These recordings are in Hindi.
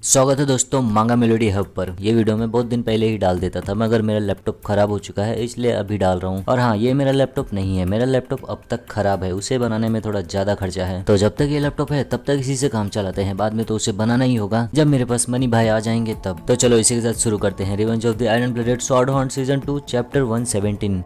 स्वागत है दोस्तों मांगा मेलोडी हब पर। ये वीडियो मैं बहुत दिन पहले ही डाल देता था मगर मेरा लैपटॉप खराब हो चुका है इसलिए अभी डाल रहा हूँ। और हाँ, ये मेरा लैपटॉप नहीं है, मेरा लैपटॉप अब तक खराब है, उसे बनाने में थोड़ा ज्यादा खर्चा है। तो जब तक ये लैपटॉप है तब तक इसी से काम चलाते हैं, बाद में तो उसे बनाना ही होगा जब मेरे पास मनी भाई आ जाएंगे तब। तो चलो इसी के साथ शुरू करते हैं revenge of the iron blooded sword horn season 2 chapter 117।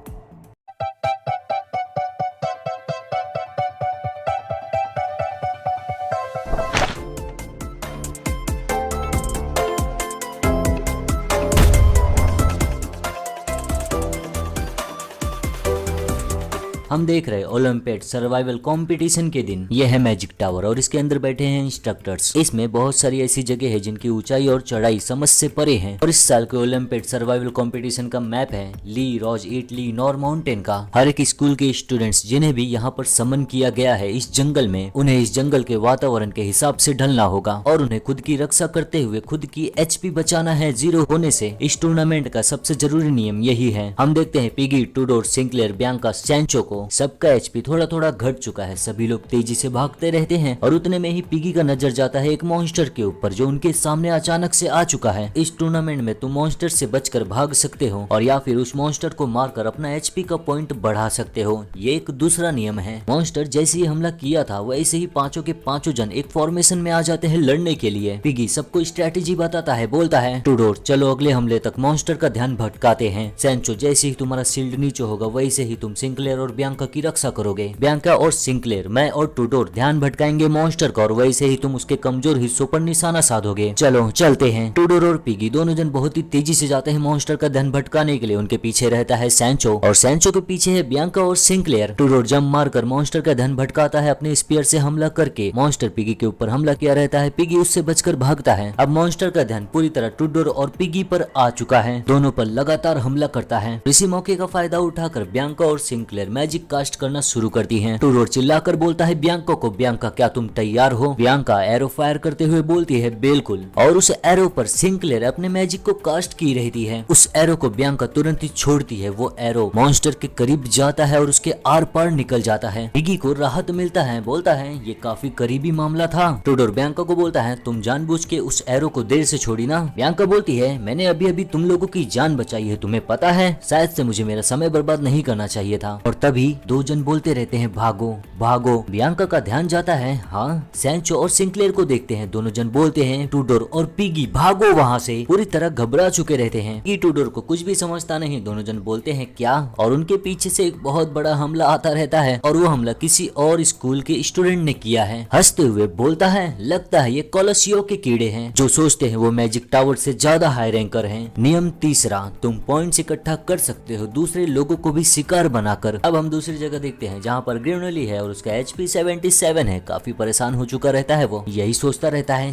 हम देख रहे ओलंपियाड सर्वाइवल कंपटीशन के दिन। यह है मैजिक टावर और इसके अंदर बैठे हैं इंस्ट्रक्टर्स। इसमें बहुत सारी ऐसी जगह है जिनकी ऊंचाई और चढ़ाई समझ से परे है। और इस साल के ओलंपियाड सर्वाइवल कंपटीशन का मैप है ली रॉज इटली नॉर माउंटेन का। हर एक स्कूल के स्टूडेंट्स जिन्हें भी यहाँ पर समन किया गया है इस जंगल में, उन्हें इस जंगल के वातावरण के हिसाब से ढलना होगा और उन्हें खुद की रक्षा करते हुए खुद की HP बचाना है 0 होने से। इस टूर्नामेंट का सबसे जरूरी नियम यही है। हम देखते हैं piggy, Tudor, Sinclair, Bianca, Sancho को सबका HP थोड़ा थोड़ा घट चुका है। सभी लोग तेजी से भागते रहते हैं और उतने में ही पिगी का नजर जाता है एक मॉन्स्टर के ऊपर जो उनके सामने अचानक से आ चुका है। इस टूर्नामेंट में तुम मॉन्स्टर से बचकर भाग सकते हो और या फिर उस मॉन्स्टर को मारकर अपना HP का पॉइंट बढ़ा सकते हो। ये एक दूसरा नियम है। मॉन्स्टर जैसे ही हमला किया था वैसे ही पांचों के पांचों जन एक फॉर्मेशन में आ जाते हैं लड़ने के लिए। पिगी सबको स्ट्रेटेजी बताता है, बोलता है टूडोर चलो अगले हमले तक मॉन्स्टर का ध्यान भटकाते हैं। सैंचो जैसे ही तुम्हारा शील्ड नीचे होगा वैसे ही तुम सिंक्लेयर और बियांका की रक्षा करोगे। बियांका और सिंक्लेयर, मैं और टूडोर ध्यान भटकाएंगे मॉन्स्टर का और वैसे ही तुम उसके कमजोर हिस्सों पर निशाना साधोगे। चलो चलते हैं। टूडोर और पिगी दोनों जन बहुत ही तेजी से जाते हैं मॉन्स्टर का ध्यान भटकाने के लिए। उनके पीछे रहता है सैंचो और सैंचो के पीछे है बियांका और सिंक्लेयर। टूडोर जंप मारकर मॉन्स्टर का ध्यान भटकाता है अपने स्पीयर से हमला करके। मॉन्स्टर पिगी के ऊपर हमला किया रहता है, पिगी उससे बचकर भागता है। अब मॉन्स्टर का ध्यान पूरी तरह टूडोर और पिगी पर आ चुका है, दोनों पर लगातार हमला करता है। इसी मौके का फायदा उठाकर बियांका और सिंक्लेयर मैजिक कास्ट करना शुरू करती हैं। टूडोर चिल्लाकर बोलता है बियांका को, बियांका क्या तुम तैयार हो? बियांका एरो फायर करते हुए बोलती है बिल्कुल, और उस एरो पर सिंक्लेयर अपने मैजिक को कास्ट की रहती है। उस एरो को बियांका तुरंत ही छोड़ती है। वो एरो मॉन्स्टर के करीब जाता है और उसके आर पार निकल जाता है। पिगी को राहत मिलता है, बोलता है ये काफी करीबी मामला था। टूडोर बियांका को बोलता है तुम जानबूझ के उस एरो को देर से छोड़ी ना? बियांका बोलती है मैंने अभी अभी तुम लोगों की जान बचाई है, तुम्हें पता है शायद से मुझे मेरा समय बर्बाद नहीं करना चाहिए था। और तभी दो जन बोलते रहते हैं भागो भागो। बियांका का ध्यान जाता है हाँ सैंचो और सिंक्लेयर को देखते हैं। दोनों जन बोलते हैं टूडोर और पिगी भागो वहाँ से। पूरी तरह घबरा चुके रहते हैं। पिगी टूडोर को कुछ भी समझता नहीं। दोनों जन बोलते हैं क्या, और उनके पीछे से एक बहुत बड़ा हमला आता रहता है और वो हमला किसी और स्कूल के स्टूडेंट ने किया है। हंसते हुए बोलता है लगता है ये कॉलोसियो के कीड़े हैं जो सोचते हैं वो मैजिक टावर से ज्यादा हाई रैंकर हैं। नियम तीसरा, तुम पॉइंट्स इकट्ठा कर सकते हो दूसरे लोगों को भी शिकार बनाकर। अब हम दूसरी जगह देखते हैं जहाँ पर ग्रेनुली है और उसका HP 77 है। काफी परेशान हो चुका रहता है। वो यही सोचता रहता है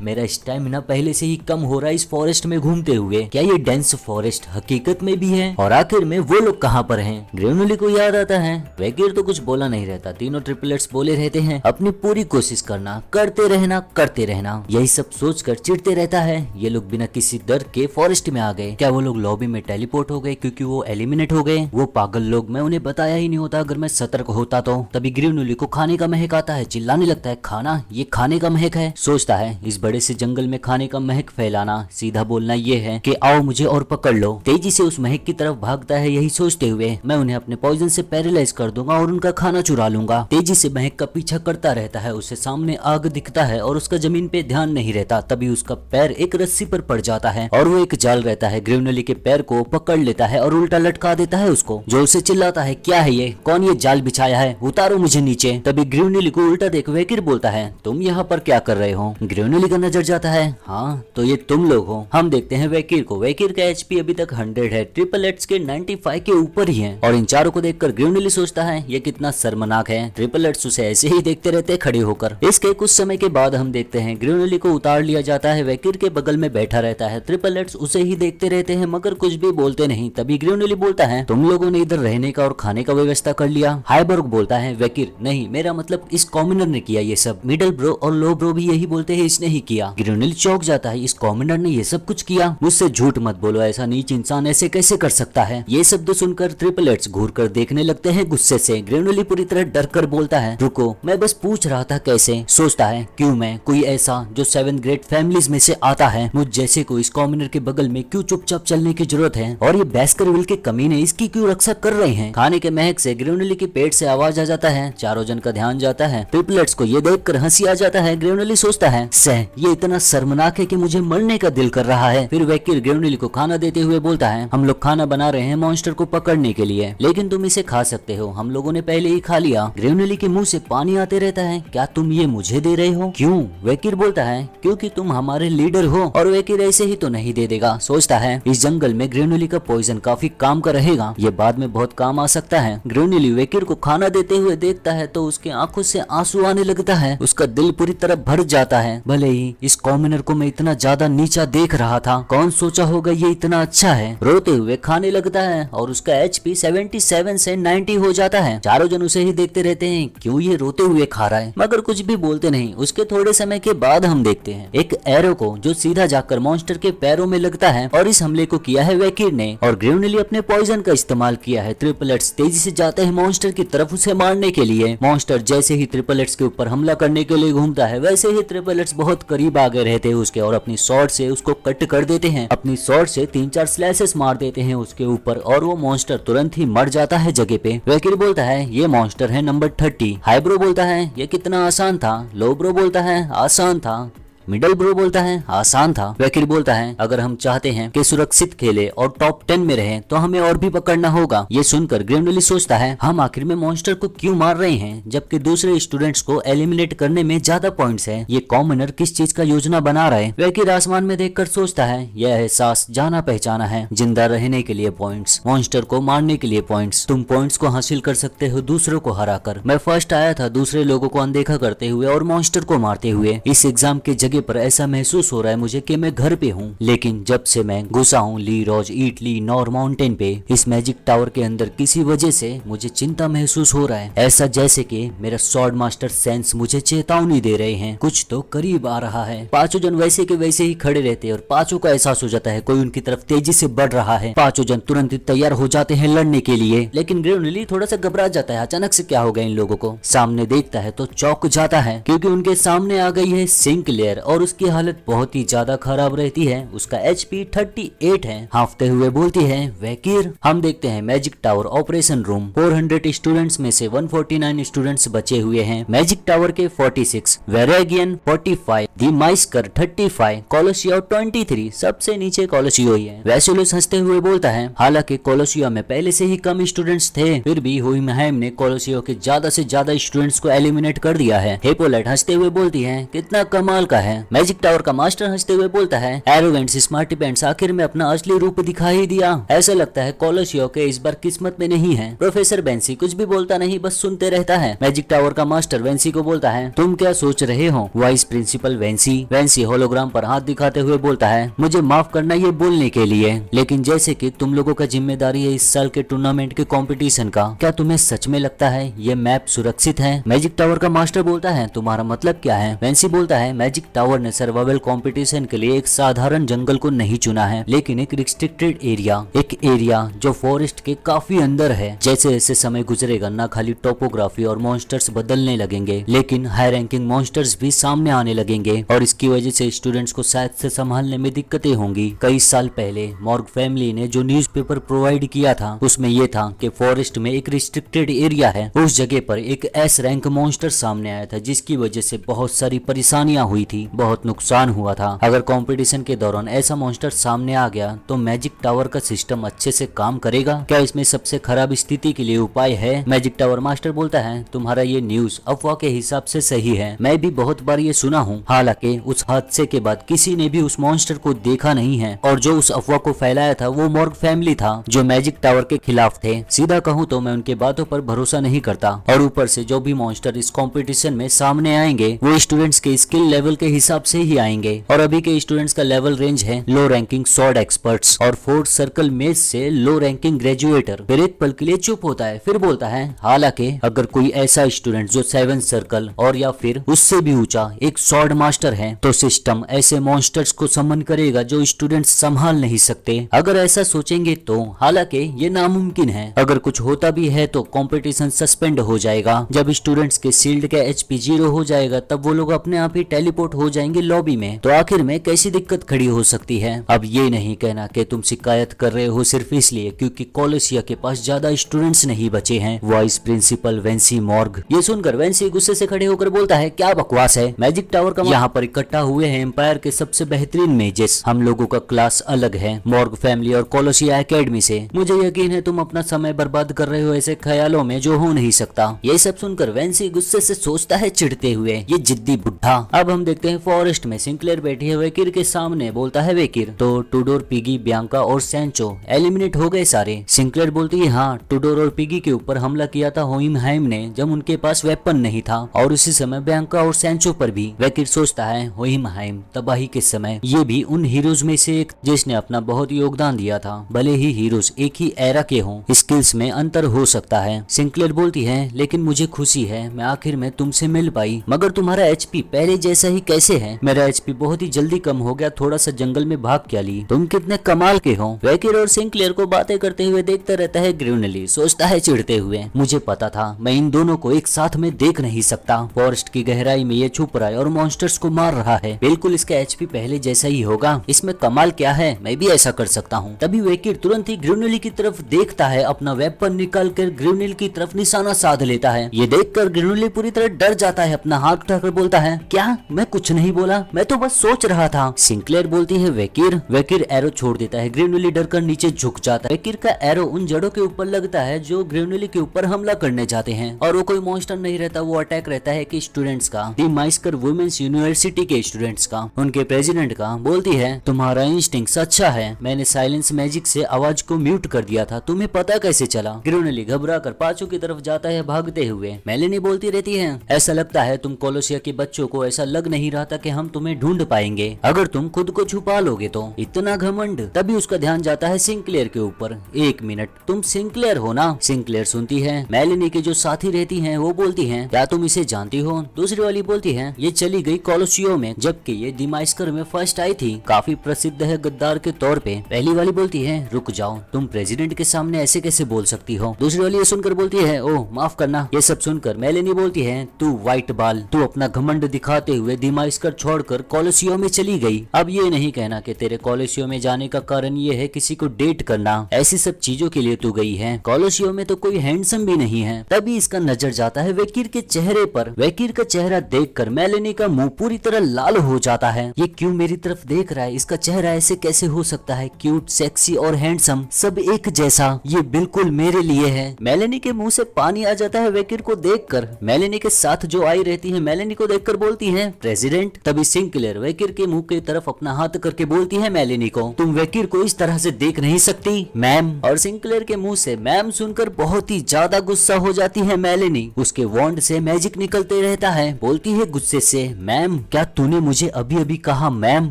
मेरा स्टैमिना पहले से ही कम हो रहा है इस फॉरेस्ट में घूमते हुए। क्या ये डेंस फॉरेस्ट हकीकत में भी है? और आखिर में वो लोग कहाँ पर हैं? ग्रेनुली को याद आता है वेकिर तो कुछ बोला नहीं रहता। तीनों ट्रिपलेट्स बोले रहते हैं अपनी पूरी कोशिश करना, करते रहना। यही सब सोचकर चिढ़ते रहता है। ये लोग बिना किसी डर के फॉरेस्ट में आ गए। क्या वो लोग लॉबी में टेलीपोर्ट हो गए क्योंकि वो एलिमिनेट हो गए? वो पागल लोग, मैं उन्हें बताया ही नहीं होता अगर मैं सतर्क होता तो। तभी ग्रेनुली को खाने का महक आता है, चिल्लाने लगता है खाना, ये खाने का महक है। सोचता है इस बड़े से जंगल में खाने का महक फैलाना, सीधा बोलना ये है कि आओ मुझे और पकड़ लो। तेजी से उस महक की तरफ भागता है यही सोचते हुए मैं उन्हें अपने पॉइजन से पैरालाइज कर दूंगा और उनका खाना चुरा लूंगा। तेजी से महक का पीछा करता रहता है। उसे सामने आग दिखता है और उसका जमीन पे ध्यान नहीं रहता। तभी उसका पैर एक रस्सी पर पड़ जाता है और वो एक जाल रहता है। ग्रेनुली के पैर को पकड़ लेता है और उल्टा लटका देता है उसको, जो उसे चिल्लाता है क्या है ये, कौन ये जाल बिछाया है, उतारो मुझे नीचे। तभी ग्रेनुली को उल्टा देख वेकिर बोलता है तुम यहाँ पर क्या कर रहे हो? ग्रेनुली का नजर जाता है हाँ तो ये तुम लोग हो। हम देखते हैं वेकिर को। वेकिर का HP अभी तक 100 है, ट्रिपलेट्स के 95 के ऊपर ही है। और इन चारों को देखकर ग्रेनुली सोचता है ये कितना शर्मनाक है। ट्रिपलेट्स उसे ऐसे ही देखते रहते खड़े होकर। इसके कुछ समय के बाद हम देखते हैं ग्रेनुली को उतार लिया जाता है। वेकिर के बगल में बैठा रहता है। ट्रिपलेट्स उसे ही देखते रहते हैं मगर कुछ भी बोलते नहीं। तभी ग्रेनुली बोलता है तुम लोगों ने इधर रहने का और खाने का का व्यवस्था कर लिया। हाइबर्ग बोलता है वेकिर नहीं, मेरा मतलब इस कॉमनर ने किया ये सब। मिडल ब्रो और लो ब्रो भी यही बोलते हैं इसने ही किया। ग्रेनुली चौंक जाता है, इस कॉमनर ने ये सब कुछ किया? मुझसे झूठ मत बोलो, ऐसा नीच इंसान ऐसे कैसे कर सकता है? ये शब्द सुनकर ट्रिपलेट्स घूर कर देखने लगते हैं गुस्से से। ग्रेनुली पूरी तरह डर कर बोलता है रुको, मैं बस पूछ रहा था कैसे। सोचता है क्यों मैं कोई ऐसा जो 7th ग्रेड फैमिलीज में से आता है, मुझ जैसे को इस कॉमनर के बगल में क्यों चुपचाप चलने की जरूरत है, और ये बैस्करविल के कमीने इसकी क्यों रक्षा कर रहे हैं? खाने के महक से ग्रेनुली के पेट से आवाज आ जाता है। चारों जन का ध्यान जाता है। ट्रिपलेट्स को ये देखकर हंसी आ जाता है। ग्रेनुली सोचता है सह ये इतना शर्मनाक है कि मुझे मरने का दिल कर रहा है। फिर वेकिर ग्रेनुली को खाना देते हुए बोलता है हम लोग खाना बना रहे हैं मॉन्स्टर को पकड़ने के लिए, लेकिन तुम इसे खा सकते हो, हम लोगों ने पहले ही खा लिया। ग्रेनुली के मुंह से पानी आते रहता है। क्या तुम ये मुझे दे रहे हो? क्यों? वेकिर बोलता है क्योंकि तुम हमारे लीडर हो। और वेकिर ऐसे ही तो नहीं दे देगा। सोचता है इस जंगल में ग्रेनुली का पॉइजन काफी काम का रहेगा, ये बाद में बहुत काम आ सकता है। ग्रेनुली वेकिर को खाना देते हुए देखता है तो उसके आंखों से आंसू आने लगता है। उसका दिल पूरी तरह भर जाता है। भले ही इस कॉमनर को मैं इतना ज्यादा नीचा देख रहा था, कौन सोचा होगा ये इतना अच्छा है। रोते हुए खाने लगता है और उसका HP 77 से 90 हो जाता है। चारों जन उसे ही देखते रहते हैं, क्यों ये रोते हुए खा रहा है, मगर कुछ भी बोलते नहीं। उसके थोड़े समय के बाद हम देखते हैं एक एरो को जो सीधा जाकर मॉन्स्टर के पैरों में लगता है, और इस हमले को किया है वेकिर ने, और ग्रेनुली अपने पॉइजन का इस्तेमाल किया है। ट्रिपलेट्स तेजी से जाते हैं मॉन्स्टर की तरफ उसे मारने के लिए। मॉन्स्टर जैसे ही ट्रिपलेट्स के ऊपर हमला करने के लिए घूमता है, वैसे ही ट्रिपलेट्स बहुत करीब आ गए रहते हैं उसके, और अपनी स्वॉर्ड से उसको कट कर देते हैं। अपनी स्वॉर्ड से 3-4 स्लैसेस मार देते हैं उसके ऊपर, और वो मॉन्स्टर तुरंत ही मर जाता है जगह पे। वेकिर बोलता है ये मॉन्स्टर है नंबर 30। हाइब्रो बोलता है ये कितना आसान था। लो ब्रो बोलता है आसान था। मिडल ब्रो बोलता है आसान था। वेकिर बोलता है अगर हम चाहते हैं कि सुरक्षित खेले और टॉप 10 में रहें तो हमें और भी पकड़ना होगा। ये सुनकर ग्रेनुली सोचता है हम आखिर में मॉन्स्टर को क्यों मार रहे हैं जबकि दूसरे स्टूडेंट्स को एलिमिनेट करने में ज्यादा पॉइंट्स है। ये कॉमनर किस चीज का योजना बना रहा है? वेकिर आसमान में देखकर सोचता है यह एहसास जाना पहचाना है। जिंदा रहने के लिए पॉइंट्स, मॉन्स्टर को मारने के लिए पॉइंट्स। तुम पॉइंट्स को हासिल कर सकते हो दूसरों को हराकर। मैं फर्स्ट आया था दूसरे लोगों को अनदेखा करते हुए और मॉन्स्टर को मारते हुए। इस एग्जाम के जगह पर ऐसा महसूस हो रहा है मुझे कि मैं घर पे हूँ, लेकिन जब से मैं घुसा हूँ ली रोज इटली नॉर माउंटेन पे, इस मैजिक टावर के अंदर किसी वजह से मुझे चिंता महसूस हो रहा है। ऐसा जैसे कि मेरा स्वॉर्ड मास्टर सेंस मुझे चेतावनी दे रहे हैं, कुछ तो करीब आ रहा है। पांचों जन वैसे के वैसे ही खड़े रहते हैं और पांचों का एहसास हो जाता है कोई उनकी तरफ तेजी से बढ़ रहा है। पांचों जन तुरंत ही तैयार हो जाते हैं लड़ने के लिए, लेकिन ग्रेनुली थोड़ा सा घबरा जाता है। अचानक से क्या हो गया इन लोगों को? सामने देखता है तो चौंक जाता है क्योंकि उनके सामने आ गई है सिंक्लेयर, और उसकी हालत बहुत ही ज्यादा खराब रहती है। उसका HP 38 है। हांफते हुए बोलती है वेकिर। हम देखते हैं magic tower operation room. 400 students में से 149 स्टूडेंट्स बचे हुए हैं। मैजिक टावर के 46, वेरेगियन 45, दी माइस्कर 35, कोलोसियो 23, सबसे नीचे कोलोसियो ही है। वैसिलस हंसते हुए बोलता है हालांकि कोलोसियो में पहले से ही कम स्टूडेंट्स थे, फिर भी हुईमहैम ने कोलोसियो के ज्यादा से ज्यादा स्टूडेंट्स को एलिमिनेट कर दिया है। हिप्पोलाइट हंसते हुए बोलती है कितना कमाल का है। मैजिक टावर का मास्टर हंसते हुए बोलता है एरोगेंट्स स्मार्टी पैंट्स आखिर में अपना असली रूप दिखा ही दिया। ऐसा लगता है कोलोसियो के इस बार किस्मत में नहीं है। प्रोफेसर वेंसी कुछ भी बोलता नहीं, बस सुनते रहता है। मैजिक टावर का मास्टर वेंसी को बोलता है तुम क्या सोच रहे हो vice principal Vensi? Vensi hologram पर हाथ दिखाते हुए बोलता है मुझे माफ करना ये बोलने के लिए, लेकिन जैसे कि तुम लोगों का जिम्मेदारी है इस साल के टूर्नामेंट के कंपटीशन का, क्या तुम्हें सच में लगता है ये मैप सुरक्षित है? मैजिक टावर का मास्टर बोलता है तुम्हारा मतलब क्या है? वेंसी बोलता है मैजिक टावर ने सर्वाइवल कंपटीशन के लिए एक साधारण जंगल को नहीं चुना है, लेकिन एक रिस्ट्रिक्टेड एरिया, एक एरिया जो फॉरेस्ट के काफी अंदर है। जैसे जैसे समय गुजरेगा न खाली टोपोग्राफी और मॉन्स्टर्स बदलने लगेंगे, लेकिन हाई रैंकिंग मॉन्स्टर्स भी सामने आने लगेंगे, और इसकी वजह से स्टूडेंट्स को शायद से संभालने में दिक्कतें होंगी। कई साल पहले मॉर्ग फैमिली ने जो न्यूज़पेपर प्रोवाइड किया था उसमें यह था कि फॉरेस्ट में एक रिस्ट्रिक्टेड एरिया है, उस जगह पर एक एस रैंक मॉन्स्टर सामने आया था, जिसकी वजह से बहुत सारी परेशानियां हुई थी, बहुत नुकसान हुआ था। अगर कंपटीशन के दौरान ऐसा मॉन्स्टर सामने आ गया तो मैजिक टावर का सिस्टम अच्छे से काम करेगा? क्या इसमें सबसे खराब स्थिति के लिए उपाय है? मैजिक टावर मास्टर बोलता है तुम्हारा ये न्यूज अफवाह के हिसाब से सही है, मैं भी बहुत बार ये सुना हूँ, हालांकि उस हादसे के बाद किसी ने भी उस मॉन्स्टर को देखा नहीं है, और जो उस अफवाह को फैलाया था वो मॉर्ग फैमिली था जो मैजिक टावर के खिलाफ थे। सीधा कहूँ तो मैं उनके बातों पर भरोसा नहीं करता, और ऊपर से जो भी मॉन्स्टर इस कॉम्पिटिशन में सामने आएंगे वो स्टूडेंट्स के स्किल लेवल के हिसाब से ही आएंगे। और अभी के स्टूडेंट्स का लेवल रेंज है लो रैंकिंग स्वॉर्ड एक्सपर्ट्स और फोर्थ सर्कल मेज से लो रैंकिंग ग्रेजुएटर। फिर एक पल के लिए चुप होता है, फिर बोलता है हालांकि अगर कोई ऐसा स्टूडेंट जो 7 सर्कल और या फिर उससे भी ऊंचा एक स्वॉर्ड मास्टर है तो सिस्टम ऐसे मॉन्स्टर्स को समन करेगा जो स्टूडेंट्स संभाल नहीं सकते। अगर ऐसा सोचेंगे तो हालांकि ये नामुमकिन है। अगर कुछ होता भी है तो कंपटीशन सस्पेंड हो जाएगा। जब स्टूडेंट्स के शील्ड का एचपी 0 हो जाएगा तब वो लोग अपने आप ही टेलीपोर्ट हो जाएंगे लॉबी में। तो आखिर में कैसी दिक्कत खड़ी हो सकती है। अब ये नहीं कहना कि तुम शिकायत कर रहे हो सिर्फ इसलिए क्योंकि कॉलेसिया के पास ज्यादा स्टूडेंट्स नहीं बचे हैं। वाइस प्रिंसिपल वेंसी मॉर्ग। ये सुनकर वेंसी गुस्से से खड़े होकर बोलता है क्या बकवास है, मैजिक टावर का यहाँ पर इकट्ठा हुए हैं एम्पायर के सबसे बेहतरीन मेजेस। हम लोगों का क्लास अलग है मॉर्ग फैमिली और कॉलेसिया एकेडमी से। मुझे यकीन है तुम अपना समय बर्बाद कर रहे हो ऐसे ख्यालों में जो हो नहीं सकता। ये सब सुनकर वेंसी गुस्से से सोचता है चिढ़ते हुए ये जिद्दी बुढ़ा। अब हम देखते हैं फॉरेस्ट में सिंक्लेयर बैठी है वेकिर के सामने। बोलता है वेकिर तो टूडोर, पिगी, बियांका और सैंचो एलिमिनेट हो गए सारे। सिंक्लेयर बोलती है हाँ, टूडोर और पिगी के ऊपर हमला किया था होइमहाइम ने जब उनके पास वेपन नहीं था और उसी समय बियांका और सैंचो पर भी। वेकिर सोचता है होइमहाइम तबाही के समय ये भी उन हीरोज में से एक जिसने अपना बहुत योगदान दिया था। भले ही हीरोज एक ही एरा के हों, स्किल्स में अंतर हो सकता है। सिंक्लेयर बोलती है लेकिन मुझे खुशी है मैं आखिर में तुमसे मिल पाई। मगर तुम्हारा एचपी पहले जैसा ही कैसे है? मेरा एचपी बहुत ही जल्दी कम हो गया, थोड़ा सा जंगल में भाग क्या ली। तुम कितने कमाल के हो। वेकिर और सिंक्लेयर को बातें करते हुए देखता रहता है ग्रीवनली। सोचता है चिढ़ते हुए मुझे पता था मैं इन दोनों को एक साथ में देख नहीं सकता। फॉरेस्ट की गहराई में ये छुप रहा है और मॉन्स्टर्स को मार रहा है। बिल्कुल इसका एचपी पहले जैसा ही होगा। इसमें कमाल क्या है, मैं भी ऐसा कर सकता हूँ। तभी वेकिर तुरंत ही ग्रीवनली की तरफ देखता है, अपना वेपन निकाल कर ग्रीवनली की तरफ निशाना साध लेता है। ये देखकर ग्रीवनली पूरी तरह डर जाता है, अपना हाथ उठाकर बोलता है क्या? मैं कुछ नहीं बोला, मैं तो बस सोच रहा था। सिंक्लेयर बोलती है वेकिर। वेकिर एरो छोड़ देता है। ग्रीवनली डरकर नीचे झुक जाता है। वेकिर का एरो उन जड़ों के ऊपर लगता है जो ग्रीवनली के ऊपर हमला करने जाते हैं और वो कोई मॉन्स्टर नहीं रहता, वो अटैक रहता है कि स्टूडेंट्स का, दी माइस्कर वुमेन्स यूनिवर्सिटी के स्टूडेंट्स का, उनके प्रेसिडेंट का। बोलती है तुम्हारा इंस्टिंक्ट अच्छा है, मैंने साइलेंस मैजिक से आवाज को म्यूट कर दिया था, तुम्हें पता कैसे चला? ग्रीवनली घबरा कर पांचों की तरफ जाता है भागते हुए। मेलेनी बोलती रहती है ऐसा लगता है तुम कोलोसिया के बच्चों को ऐसा लग नहीं रहा था कि हम तुम्हें ढूंढ पाएंगे अगर तुम खुद को छुपा लोगे तो। इतना घमंड। तभी उसका ध्यान जाता है सिंक्लेयर के ऊपर। एक मिनट, तुम सिंक्लेयर हो ना? सिंक्लेयर सुनती है। मेलेनी के जो साथी रहती हैं वो बोलती हैं क्या तुम इसे जानती हो? दूसरी वाली बोलती है ये चली गई कोलोसियो में जबकि ये दिमाइस्कर में फर्स्ट आई थी, काफी प्रसिद्ध है गद्दार के तौर पे। पहली वाली बोलती है रुक जाओ, तुम प्रेसिडेंट के सामने ऐसे कैसे बोल सकती हो? दूसरी वाली ये सुनकर बोलती है ओह माफ करना। ये सब सुनकर मेलेनी बोलती है तू व्हाइट बाल, तू अपना घमंड दिखाते हुए दिमाइस्कर छोड़कर कोलोसियो में चली गई। अब ये नहीं कहना कि तेरे कोलोसियो में जाने का कारण ये है किसी को डेट करना, ऐसी सब चीजों के लिए तू गई है। कोलोसियो में तो कोई हैंडसम भी नहीं है। तभी इसका नजर जाता है वेकिर के चेहरे पर। वेकिर का चेहरा देखकर मेलेनी का मुंह पूरी तरह लाल हो जाता है। ये क्यों मेरी तरफ देख रहा है? इसका चेहरा ऐसे कैसे हो सकता है? क्यूट, सेक्सी और हैंडसम सब एक जैसा, ये बिल्कुल मेरे लिए है। मेलेनी के मुंह से पानी आ जाता है वेकिर को देखकर। मेलेनी के साथ जो आई रहती है मेलेनी को देखकर बोलती है प्रेसिडेंट। तभी सिंक्लेयर वेकिर के मुंह की तरफ अपना हाथ करके बोलती है मेलेनी को तुम वेकिर को इस तरह से देख नहीं सकती मैम। और सिंक्लेयर के मुंह से मैम सुनकर बहुत ही ज्यादा गुस्सा हो जाती है मेलेनी। उसके वॉन्ड से मैजिक निकलते रहता है। बोलती है गुस्से से मैम क्या तूने मुझे अभी अभी कहा मैम?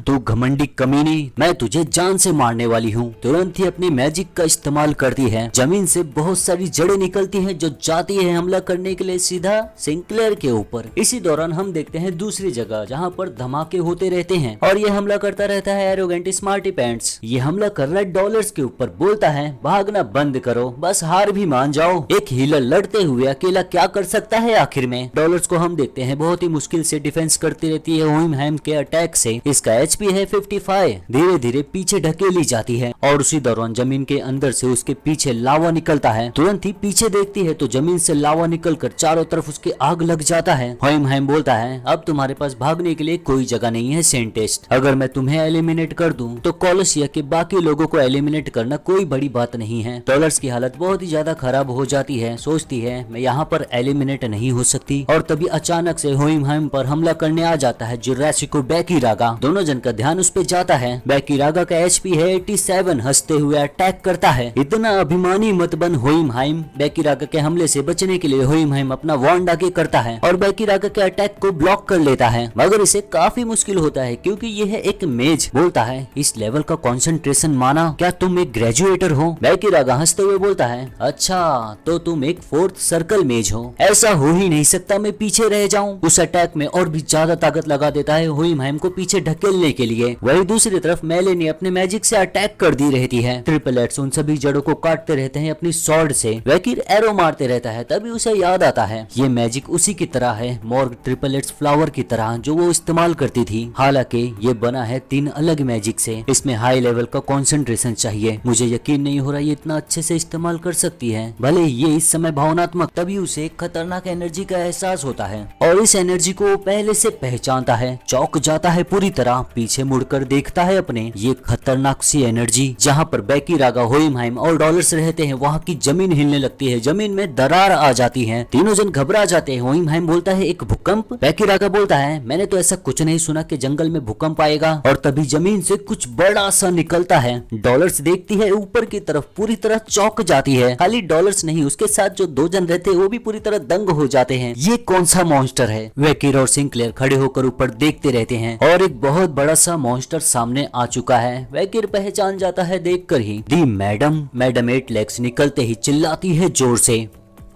तू घमंडी कमीनी, मैं तुझे जान से मारने वाली हूँ। तुरंत ही अपनी मैजिक का इस्तेमाल करती है। जमीन से बहुत सारी जड़ें निकलती हैं जो जाती है हमला करने के लिए सीधा सिंक्लेयर के ऊपर। इसी दौरान हम देखते हैं दूसरी जगह जहाँ पर धमाके होते रहते हैं और ये हमला करता रहता है एरोगेंट स्मार्टी पैंट्स। ये हमला कर रहा है डॉलर्स के ऊपर। बोलता है भागना बंद करो, बस हार भी मान जाओ। एक हीलर लड़ते हुए अकेला क्या कर सकता है आखिर में? डॉलर्स को हम देखते हैं बहुत ही मुश्किल से डिफेंस करती रहती है होइमहाइम के अटैक से। इसका एचपी है 55। धीरे धीरे पीछे ढकेली जाती है और उसी दौरान जमीन के अंदर से उसके पीछे लावा निकलता है। तुरंत ही पीछे देखती है तो जमीन से लावा निकलकर चारों तरफ उसके आग लग जाता है। होइमहाइम बोलता है अब तुम्हारे पास भागने के लिए कोई जगह नहीं है सेंटेस्ट। अगर मैं तुम्हें एलिमिनेट कर दूं तो कोलोसिया के बाकी लोगों को एलिमिनेट करना कोई बड़ी बात नहीं है। डॉलर्स की हालत बहुत ही ज्यादा खराब हो जाती है। सोचती है मैं यहाँ पर एलिमिनेट नहीं हो सकती और तभी अचानक से होइमहाइम पर हमला करने आ जाता है जुरासिक और बेकीरागा। दोनों जन का ध्यान उस पे जाता है। बेकीरागा का एचपी है 87। हंसते हुए अटैक करता है। इतना अभिमानी मत बन होइमहाइम। बेकीरागा के हमले से बचने के लिए होइमहाइम अपना वॉन्ड आगे करता है और बेकीरागा के अटैक को ब्लॉक कर लेता है। मगर मगर इसे काफी मुश्किल होता है क्योंकि ये है एक मेज। बोलता है इस लेवल का कंसंट्रेशन माना, क्या तुम एक ग्रेजुएटर हो? बैकीरागा हंसते हुए बोलता है अच्छा तो तुम एक फोर्थ सर्कल मेज हो। ऐसा हो ही नहीं सकता, मैं पीछे रह जाऊं। उस अटैक में और भी ज्यादा ताकत लगा देता है होइमहाइम को पीछे ढकेलने के लिए। वही दूसरी तरफ मेलेनी अपने मैजिक से अटैक कर दी रहती है। ट्रिपल एट्स उन सभी जड़ों को काटते रहते हैं अपनी स्वॉर्ड से। वैकिर एरो मारते रहता है, तभी उसे याद आता है ये मैजिक उसी की तरह है, मॉर्ग ट्रिपल एट्स फ्लावर की तरह जो वो इस्तेमाल करती थी। हालांकि ये बना है 3 अलग मैजिक से। इसमें हाई लेवल का कंसंट्रेशन चाहिए। मुझे यकीन नहीं हो रहा ये इतना अच्छे से इस्तेमाल कर सकती है। भले ये इस समय भावनात्मक, तभी उसे खतरनाक एनर्जी का एहसास होता है और इस एनर्जी को वो पहले से पहचानता है। चौंक जाता है पूरी तरह, पीछे मुड़कर देखता है अपने ये खतरनाक सी एनर्जी। जहाँ पर बैकीरागा, होइमहाइम और डॉलर्स रहते हैं वहाँ की जमीन हिलने लगती है, जमीन में दरार आ जाती है। तीनों जन घबरा जाते हैं। होइमहाइम बोलता है एक भूकंप। बैकीरागा बोलता है मैंने तो ऐसा कुछ नहीं सुना कि जंगल में भूकंप आएगा। और तभी जमीन से कुछ बड़ा सा निकलता है। डॉलर्स देखती है ऊपर की तरफ, पूरी तरह चौंक जाती है। खाली डॉलर्स नहीं, उसके साथ जो 2 जन रहते हैं वो भी पूरी तरह दंग हो जाते हैं। ये कौन सा मॉन्स्टर है? वैकिर और सिंक्लेयर खड़े होकर ऊपर देखते रहते हैं और एक बहुत बड़ा सा मॉन्स्टर सामने आ चुका है। वैकिर पहचान जाता है देखकर ही। दी मैडम 8 लेग्स निकलते ही चिल्लाती है जोर से।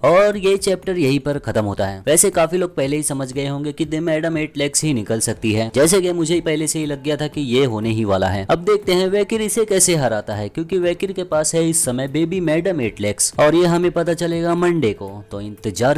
और ये चैप्टर यहीं पर खत्म होता है। वैसे काफी लोग पहले ही समझ गए होंगे कि द मैडम 8 लेग्स ही निकल सकती है, जैसे कि मुझे पहले से ही लग गया था कि ये होने ही वाला है। अब देखते हैं वैकिर इसे कैसे हराता है, क्योंकि वैकिर के पास है इस समय बेबी मैडम 8 लेग्स और ये हमें पता चलेगा मंडे को। तो इंतजार